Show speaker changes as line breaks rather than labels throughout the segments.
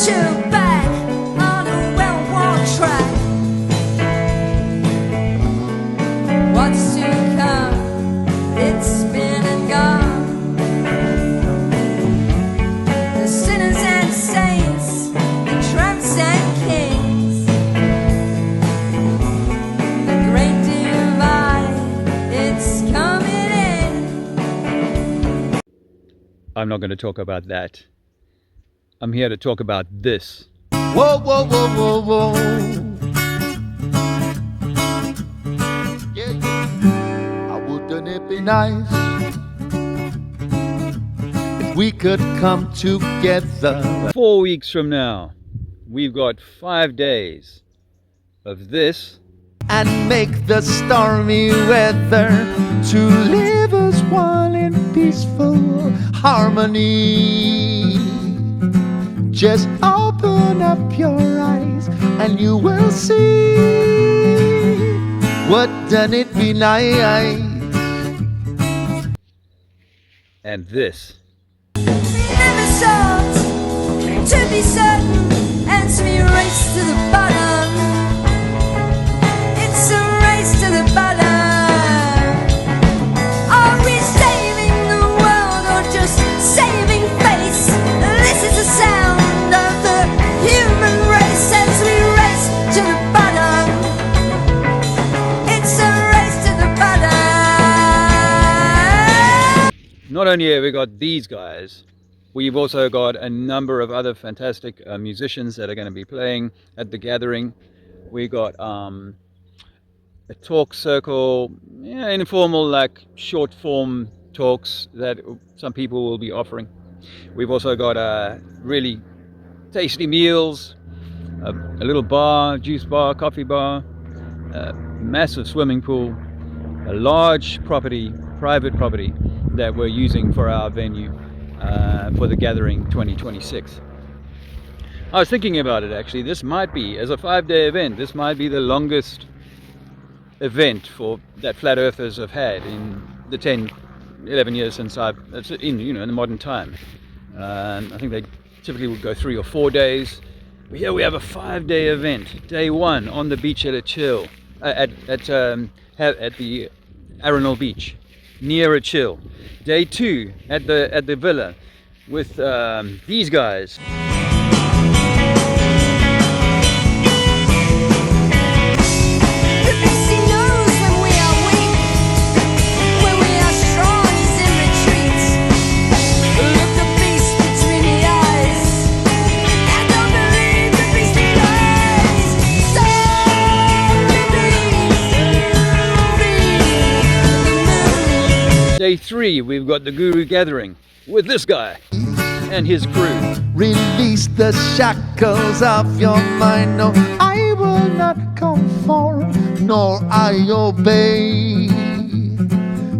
you back on a well-worn track. What's to come, it's been and gone. The sinners and saints, the tramps and kings, the great divide, it's coming in.
I'm not going to talk about that. I'm here to talk about this.
Whoa, whoa, whoa, whoa, whoa. Yeah, yeah. Wouldn't it be nice if we could come together?
4 weeks from now, we've got 5 days of this.
And make the stormy weather to live as one in peaceful harmony. Just open up your eyes and you will see. Wouldn't it be nice?
And this.
Never sought to be certain and to be raced to the bottom. It's a race to the bottom. Are we saving the world or just saving face? This is the sound of the human race as we race to the bottom. It's a race to the bottom.
Not only have we got these guys, we've also got a number of other fantastic musicians that are going to be playing at the gathering. We got a talk circle, informal, like short form talks that some people will be offering. We've also got really tasty meals, a little bar, juice bar, coffee bar, a massive swimming pool, a large property, private property that we're using for our venue for the gathering 2026. I was thinking about it actually. This might be, as a 5-day event, this might be the longest event for that flat earthers have had in the 10-11 years since in the modern time. I think they typically would go 3 or 4 days. But here we have a 5-day event. Day 1 on the beach at a chill at the Arenal Beach near a chill. Day 2 at the villa with these guys. Day 3, we've got the Guru Gathering with this guy and his crew.
Release the shackles of your mind. No, I will not conform, nor I obey.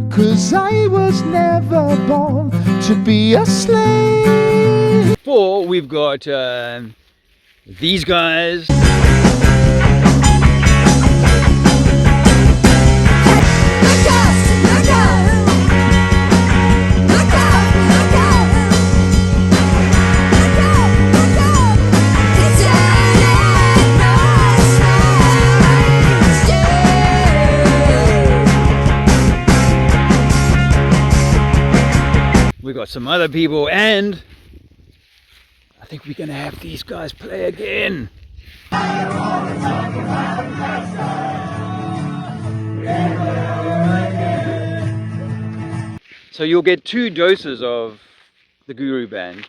'Cause I was never born to be a slave.
4, we've got these guys. We've got some other people, and I think we're going to have these guys play again. So you'll get 2 doses of the Guru Band.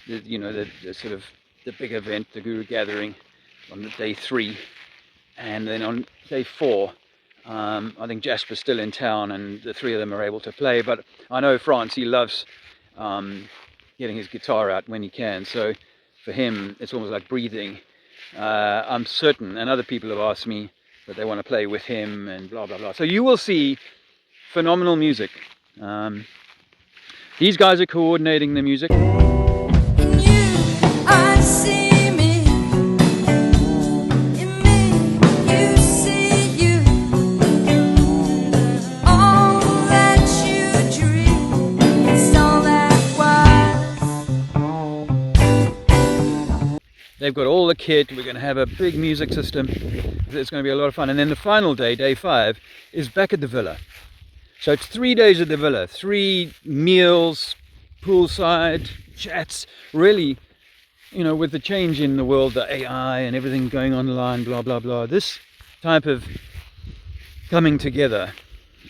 The sort of the big event, the Guru Gathering, on the day 3, and then on day 4. I think Jasper's still in town and the 3 of them are able to play, but I know France, he loves getting his guitar out when he can, so for him it's almost like breathing. I'm certain, and other people have asked me that they want to play with him and blah blah blah. So you will see phenomenal music. These guys are coordinating the music. They've got all the kit. We're going to have a big music system. It's going to be a lot of fun. And then the final day, day 5, is back at the villa. So it's 3 days at the villa, 3 meals, poolside, chats, really, you know, with the change in the world, the AI and everything going online, blah, blah, blah. This type of coming together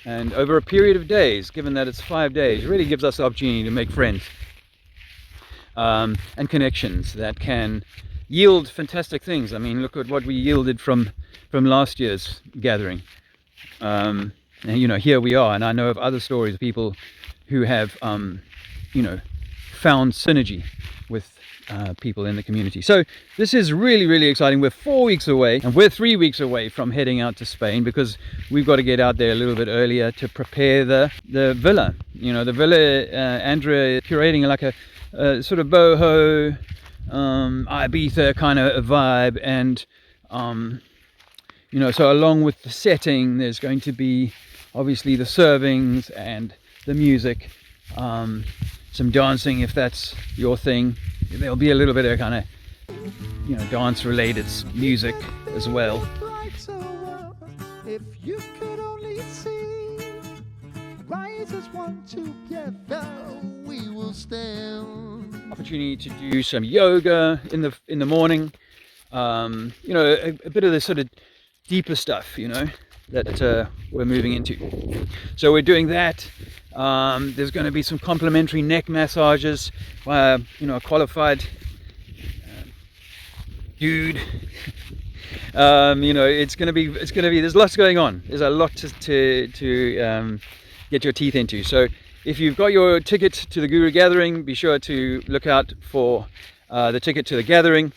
and over a period of days, given that it's 5 days, really gives us the opportunity to make friends and connections that can yield fantastic things. I mean, look at what we yielded from last year's gathering. And, you know, here we are, and I know of other stories of people who have, you know, found synergy with people in the community. So this is really, really exciting. We're 4 weeks away, and we're 3 weeks away from heading out to Spain, because we've got to get out there a little bit earlier to prepare the villa. You know, the villa, Andrea is curating like a sort of boho, Ibiza kind of vibe, and you know, so along with the setting, there's going to be obviously the servings and the music, some dancing if that's your thing. There'll be a little bit of kind of, you know, dance related music as well.
If you could only see, rise as one together, we will stand.
Opportunity to do some yoga in the morning. You know, a bit of the sort of deeper stuff, you know, that we're moving into. So we're doing that. There's going to be some complimentary neck massages by, you know, a qualified dude. You know, it's going to be. There's lots going on. There's a lot to get your teeth into. So if you've got your ticket to the Guru Gathering, be sure to look out for the ticket to the gathering.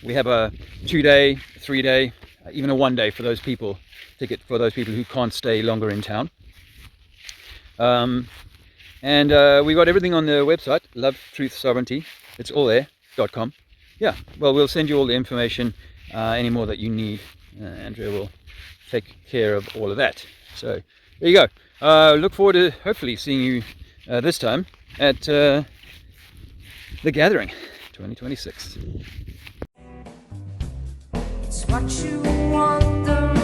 We have a 2-day, 3-day, even a 1-day for those people. Ticket for those people who can't stay longer in town. And we got everything on the website, Love, Truth, Sovereignty. It's all there, .com. Yeah, well, we'll send you all the information, any more that you need. Andrea will take care of all of that. So there you go. Look forward to hopefully seeing you this time at the Gathering 2026.
It's what you want, the